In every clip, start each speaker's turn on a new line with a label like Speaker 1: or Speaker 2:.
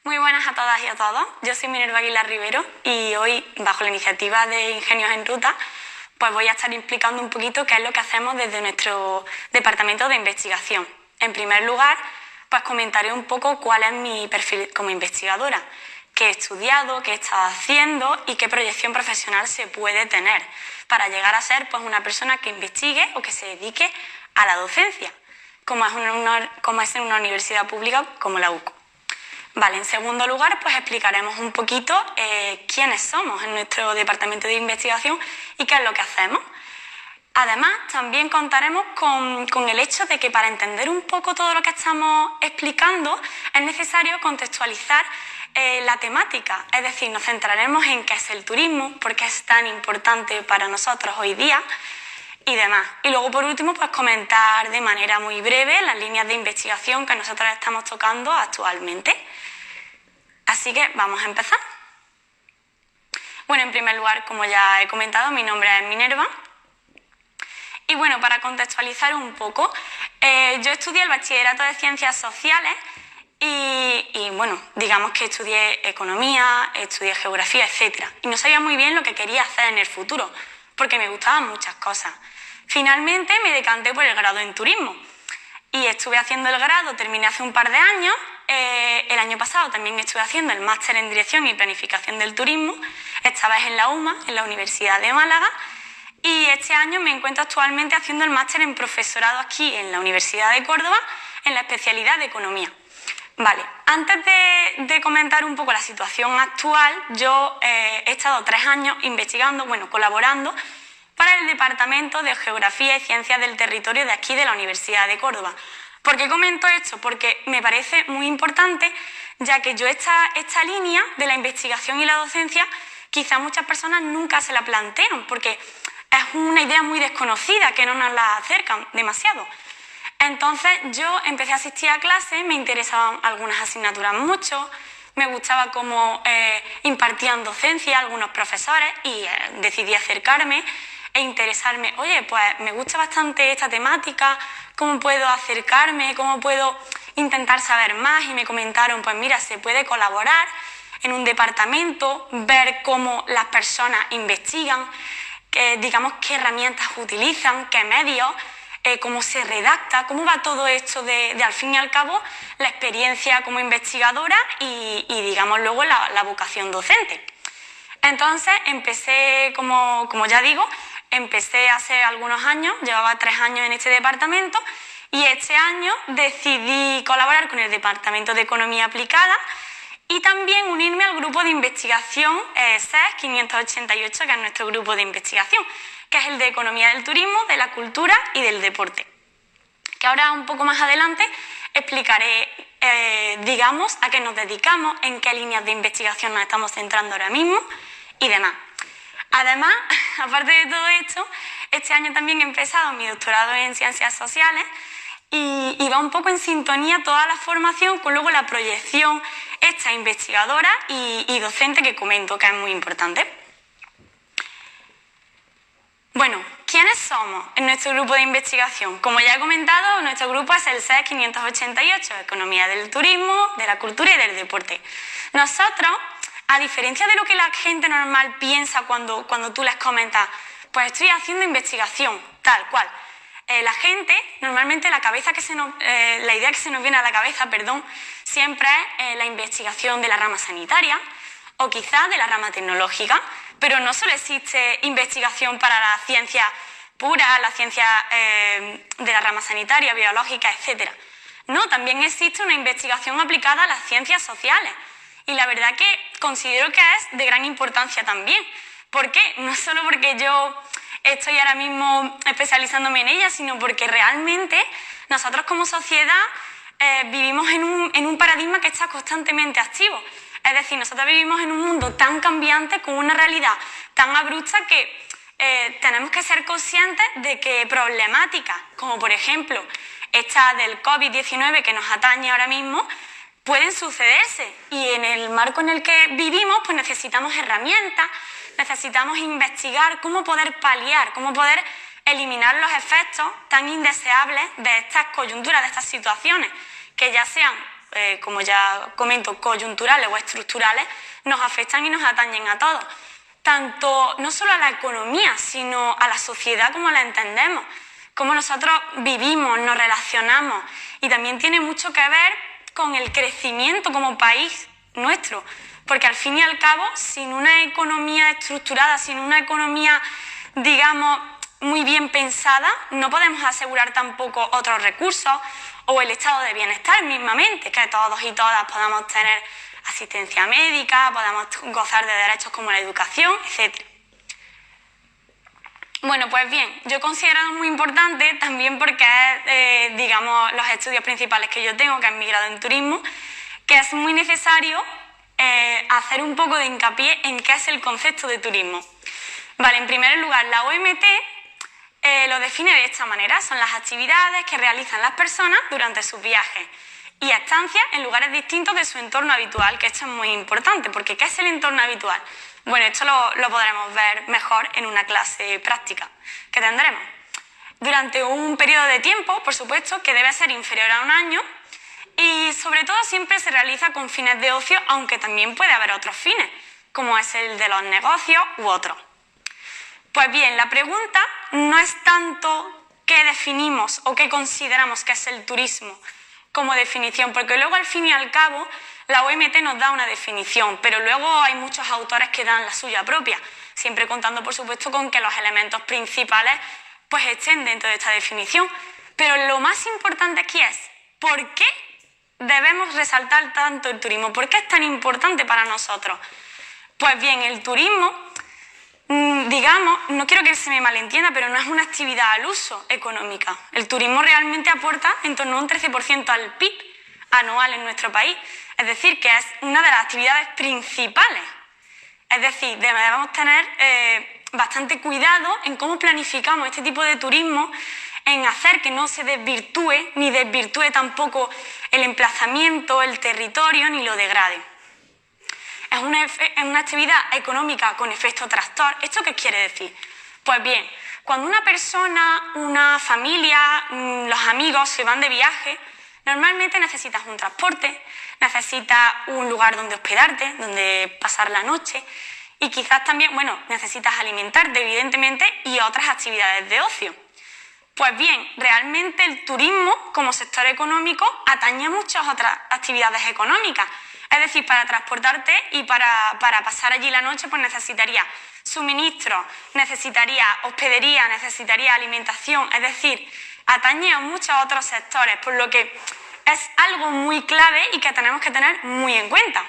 Speaker 1: Muy buenas a todas y a todos. Yo soy Minerva Aguilar Rivero y hoy, bajo la iniciativa de Ingenios en Ruta, pues voy a estar explicando un poquito qué es lo que hacemos desde nuestro departamento de investigación. En primer lugar, pues comentaré un poco cuál es mi perfil como investigadora, qué he estudiado, qué he estado haciendo y qué proyección profesional se puede tener para llegar a ser pues, una persona que investigue o que se dedique a la docencia, como es en una universidad pública como la UCO. Vale, en segundo lugar, pues explicaremos un poquito quiénes somos en nuestro departamento de investigación y qué es lo que hacemos. Además, también contaremos con el hecho de que para entender un poco todo lo que estamos explicando es necesario contextualizar la temática, es decir, nos centraremos en qué es el turismo, por qué es tan importante para nosotros hoy día y demás. Y luego, por último, pues comentar de manera muy breve las líneas de investigación que nosotros estamos tocando actualmente. Así que vamos a empezar. Bueno, en primer lugar, como ya he comentado, mi nombre es Minerva. Y bueno, para contextualizar un poco, yo estudié el bachillerato de Ciencias Sociales y bueno, digamos que estudié Economía, estudié Geografía, etc. Y no sabía muy bien lo que quería hacer en el futuro, porque me gustaban muchas cosas. Finalmente me decanté por el grado en Turismo y estuve haciendo el grado, terminé hace un par de años. El año pasado también estuve haciendo el máster en Dirección y Planificación del Turismo, esta vez en la UMA, en la Universidad de Málaga, y este año me encuentro actualmente haciendo el máster en Profesorado aquí en la Universidad de Córdoba, en la especialidad de Economía. Vale, antes de comentar un poco la situación actual, yo he estado 3 años investigando, colaborando para el Departamento de Geografía y Ciencias del Territorio de aquí de la Universidad de Córdoba. ¿Por qué comento esto? Porque me parece muy importante, ya que yo esta línea de la investigación y la docencia, quizá muchas personas nunca se la plantean, porque es una idea muy desconocida, que no nos la acercan demasiado. Entonces yo empecé a asistir a clases, me interesaban algunas asignaturas mucho, me gustaba cómo impartían docencia algunos profesores y decidí acercarme e interesarme. Oye, pues me gusta bastante esta temática, ¿cómo puedo acercarme? ¿Cómo puedo intentar saber más? Y me comentaron, pues mira, se puede colaborar en un departamento, ver cómo las personas investigan, digamos qué herramientas utilizan, qué medios, cómo se redacta, cómo va todo esto de al fin y al cabo la experiencia como investigadora y digamos luego la vocación docente. Entonces empecé, como ya digo, empecé hace algunos años, llevaba 3 años en este departamento y este año decidí colaborar con el Departamento de Economía Aplicada y también unirme al grupo de investigación SES 588, que es nuestro grupo de investigación, que es el de Economía del Turismo, de la Cultura y del Deporte. Que ahora un poco más adelante explicaré, digamos, a qué nos dedicamos, en qué líneas de investigación nos estamos centrando ahora mismo y demás. Además, aparte de todo esto, este año también he empezado mi doctorado en Ciencias Sociales y va un poco en sintonía toda la formación con luego la proyección esta investigadora y docente que comento, que es muy importante. Bueno, ¿quiénes somos en nuestro grupo de investigación? Como ya he comentado, nuestro grupo es el SES 588, Economía del Turismo, de la Cultura y del Deporte. Nosotros, a diferencia de lo que la gente normal piensa cuando tú les comentas, pues estoy haciendo investigación, tal cual. La gente, normalmente la idea que se nos viene a la cabeza, siempre es la investigación de la rama sanitaria o quizás de la rama tecnológica, pero no solo existe investigación para la ciencia pura, la ciencia de la rama sanitaria, biológica, etc. No, también existe una investigación aplicada a las ciencias sociales y la verdad que considero que es de gran importancia también. ¿Por qué? No solo porque yo estoy ahora mismo especializándome en ella, sino porque realmente nosotros como sociedad vivimos en un paradigma que está constantemente activo. Es decir, nosotros vivimos en un mundo tan cambiante, con una realidad tan abrupta que tenemos que ser conscientes de que problemáticas como por ejemplo esta del COVID-19 que nos atañe ahora mismo pueden sucederse y en el marco en el que vivimos pues necesitamos herramientas, necesitamos investigar cómo poder paliar, cómo poder eliminar los efectos tan indeseables de estas coyunturas, de estas situaciones, que ya sean como ya comento, coyunturales o estructurales, nos afectan y nos atañen a todos. Tanto, no solo a la economía, sino a la sociedad como la entendemos, cómo nosotros vivimos, nos relacionamos, y también tiene mucho que ver con el crecimiento como país nuestro, porque al fin y al cabo, sin una economía estructurada, sin una economía, digamos, muy bien pensada, no podemos asegurar tampoco otros recursos o el estado de bienestar mismamente, que todos y todas podamos tener asistencia médica, podamos gozar de derechos como la educación, etc. Bueno, pues bien, yo he considerado muy importante también porque es, digamos, los estudios principales que yo tengo, que es mi grado en turismo, que es muy necesario hacer un poco de hincapié en qué es el concepto de turismo. Vale, en primer lugar, la OMT lo define de esta manera: son las actividades que realizan las personas durante sus viajes y estancias en lugares distintos de su entorno habitual, que esto es muy importante, porque ¿qué es el entorno habitual? Bueno, esto lo podremos ver mejor en una clase práctica que tendremos. Durante un periodo de tiempo, por supuesto, que debe ser inferior a un año, y sobre todo siempre se realiza con fines de ocio, aunque también puede haber otros fines, como es el de los negocios u otros. Pues bien, la pregunta no es tanto qué definimos o qué consideramos que es el turismo como definición, porque luego al fin y al cabo la OMT nos da una definición, pero luego hay muchos autores que dan la suya propia, siempre contando por supuesto con que los elementos principales pues estén dentro de esta definición. Pero lo más importante aquí es ¿por qué debemos resaltar tanto el turismo? ¿Por qué es tan importante para nosotros? Pues bien, el turismo, digamos, no quiero que se me malentienda, pero no es una actividad al uso económica. El turismo realmente aporta en torno a un 13% al PIB anual en nuestro país. Es decir, que es una de las actividades principales. Es decir, debemos tener bastante cuidado en cómo planificamos este tipo de turismo, en hacer que no se desvirtúe, ni desvirtúe tampoco el emplazamiento, el territorio, ni lo degrade. Es una actividad económica con efecto tractor. ¿Esto qué quiere decir? Pues bien, cuando una persona, una familia, los amigos se van de viaje, normalmente necesitas un transporte, necesitas un lugar donde hospedarte, donde pasar la noche, y quizás también, bueno, necesitas alimentarte, evidentemente, y otras actividades de ocio. Pues bien, realmente el turismo como sector económico atañe a muchas otras actividades económicas. Es decir, para transportarte y para pasar allí la noche, pues necesitaría suministro, necesitaría hospedería, necesitaría alimentación. Es decir, atañe a muchos otros sectores, por lo que es algo muy clave y que tenemos que tener muy en cuenta.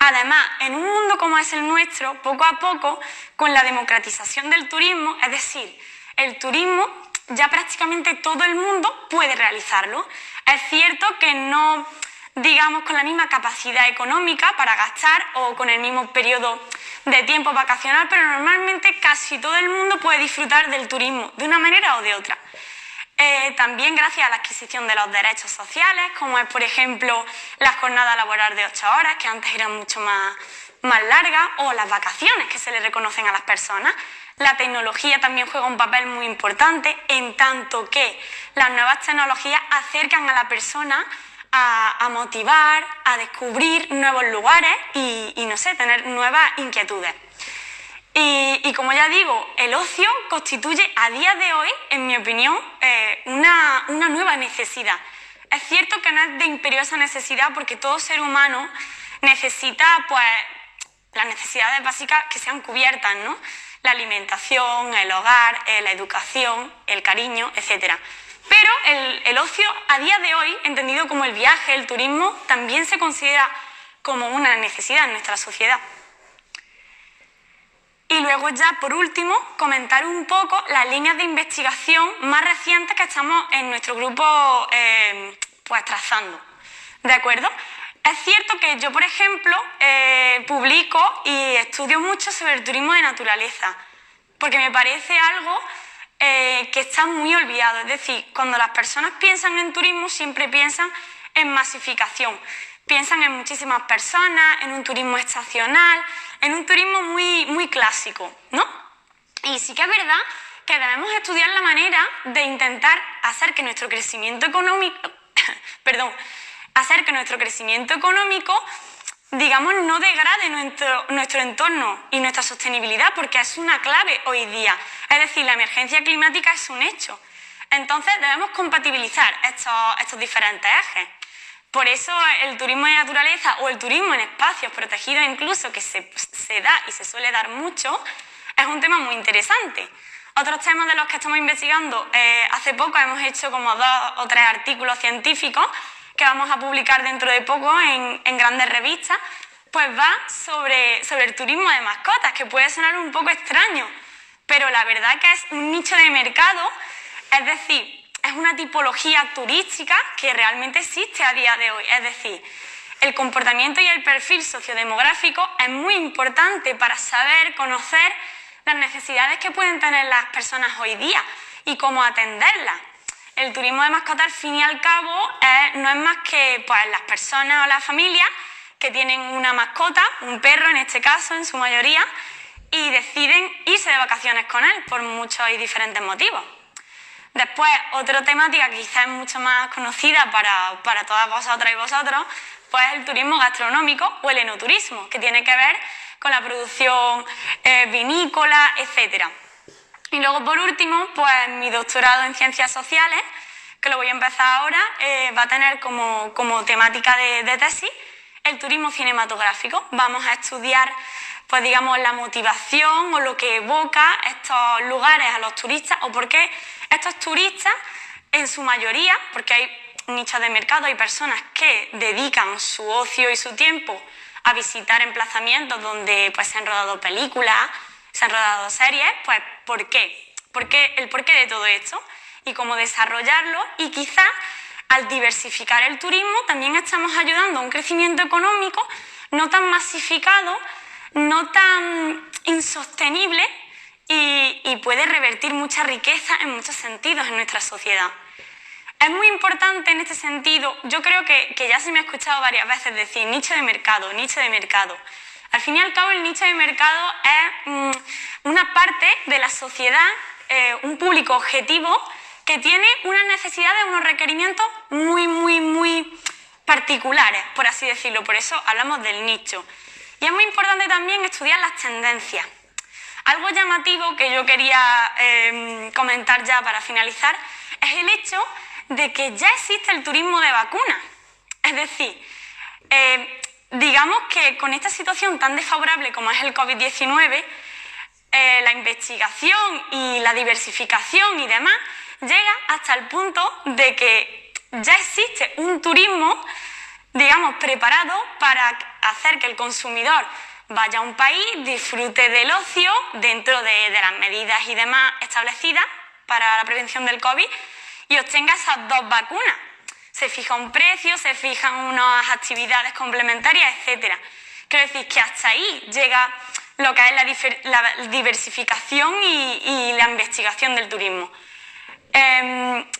Speaker 1: Además, en un mundo como es el nuestro, poco a poco, con la democratización del turismo, es decir, el turismo ya prácticamente todo el mundo puede realizarlo. Es cierto que no, digamos, con la misma capacidad económica para gastar o con el mismo periodo de tiempo vacacional, pero normalmente casi todo el mundo puede disfrutar del turismo de una manera o de otra. También gracias a la adquisición de los derechos sociales, como es, por ejemplo, la jornada laboral de 8 horas, que antes eran mucho más largas, o las vacaciones que se le reconocen a las personas. La tecnología también juega un papel muy importante, en tanto que las nuevas tecnologías acercan a la persona a motivar, a descubrir nuevos lugares y no sé, tener nuevas inquietudes. Y como ya digo, el ocio constituye a día de hoy, en mi opinión, una nueva necesidad. Es cierto que no es de imperiosa necesidad, porque todo ser humano necesita, pues, las necesidades básicas que sean cubiertas, ¿no? La alimentación, el hogar, la educación, el cariño, etc. Pero el ocio a día de hoy, entendido como el viaje, el turismo, también se considera como una necesidad en nuestra sociedad. Y luego ya, por último, comentar un poco las líneas de investigación más recientes que estamos en nuestro grupo pues trazando. ¿De acuerdo? Es cierto que yo, por ejemplo, publico y estudio mucho sobre el turismo de naturaleza, porque me parece algo que está muy olvidado. Es decir, cuando las personas piensan en turismo, siempre piensan en masificación. Piensan en muchísimas personas, en un turismo estacional, en un turismo muy clásico, ¿no? Y sí que es verdad que debemos estudiar la manera de intentar hacer que nuestro crecimiento económico, hacer que nuestro crecimiento económico, digamos, no degrade nuestro entorno y nuestra sostenibilidad, porque es una clave hoy día. Es decir, la emergencia climática es un hecho. Entonces debemos compatibilizar estos diferentes ejes. Por eso el turismo de naturaleza o el turismo en espacios protegidos incluso, que se da y se suele dar mucho, es un tema muy interesante. Otros temas de los que estamos investigando, hace poco hemos hecho como 2 o 3 artículos científicos que vamos a publicar dentro de poco en grandes revistas, pues va sobre el turismo de mascotas, que puede sonar un poco extraño, pero la verdad que es un nicho de mercado, es decir, es una tipología turística que realmente existe a día de hoy. Es decir, el comportamiento y el perfil sociodemográfico es muy importante para saber, conocer las necesidades que pueden tener las personas hoy día y cómo atenderlas. El turismo de mascotas, al fin y al cabo, no es más que pues, las personas o las familias que tienen una mascota, un perro en este caso, en su mayoría, y deciden irse de vacaciones con él por muchos y diferentes motivos. Después, otra temática que quizás es mucho más conocida para todas vosotras y vosotros, pues es el turismo gastronómico o el enoturismo, que tiene que ver con la producción vinícola, etc. Y luego, por último, pues mi doctorado en Ciencias Sociales, que lo voy a empezar ahora, va a tener como temática de tesis el turismo cinematográfico. Vamos a estudiar, pues digamos, la motivación o lo que evoca estos lugares a los turistas o por qué estos turistas, en su mayoría, porque hay nichos de mercado, hay personas que dedican su ocio y su tiempo a visitar emplazamientos donde pues, se han rodado películas, se han rodado series, pues ¿por qué? El porqué de todo esto y cómo desarrollarlo, y quizás al diversificar el turismo también estamos ayudando a un crecimiento económico no tan masificado, no tan insostenible y puede revertir mucha riqueza en muchos sentidos en nuestra sociedad. Es muy importante en este sentido, yo creo que ya se me ha escuchado varias veces decir nicho de mercado, nicho de mercado. Al fin y al cabo, el nicho de mercado es una parte de la sociedad, un público objetivo que tiene unas necesidades, unos requerimientos muy particulares, por así decirlo. Por eso hablamos del nicho. Y es muy importante también estudiar las tendencias. Algo llamativo que yo quería comentar ya para finalizar es el hecho de que ya existe el turismo de vacunas. Es decir, digamos que con esta situación tan desfavorable como es el COVID-19, la investigación y la diversificación y demás llega hasta el punto de que ya existe un turismo, digamos, preparado para hacer que el consumidor vaya a un país, disfrute del ocio dentro de las medidas y demás establecidas para la prevención del COVID y obtenga esas 2 vacunas. Se fija un precio, se fijan unas actividades complementarias, etc. Quiero decir que hasta ahí llega lo que es la diversificación y la investigación del turismo.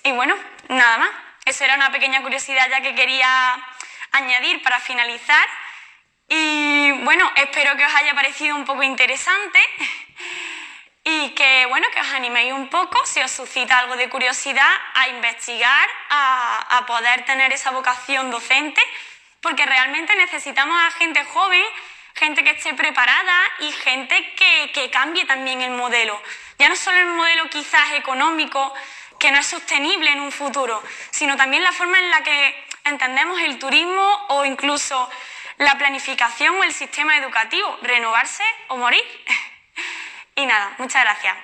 Speaker 1: Y bueno, nada más. Eso era una pequeña curiosidad ya que quería añadir para finalizar. Y bueno, espero que os haya parecido un poco interesante y que, bueno, que os animéis un poco, si os suscita algo de curiosidad, a investigar, a poder tener esa vocación docente, porque realmente necesitamos a gente joven, gente que esté preparada y gente que cambie también el modelo. Ya no solo el modelo quizás económico, que no es sostenible en un futuro, sino también la forma en la que entendemos el turismo o incluso la planificación o el sistema educativo, renovarse o morir. Y nada, muchas gracias.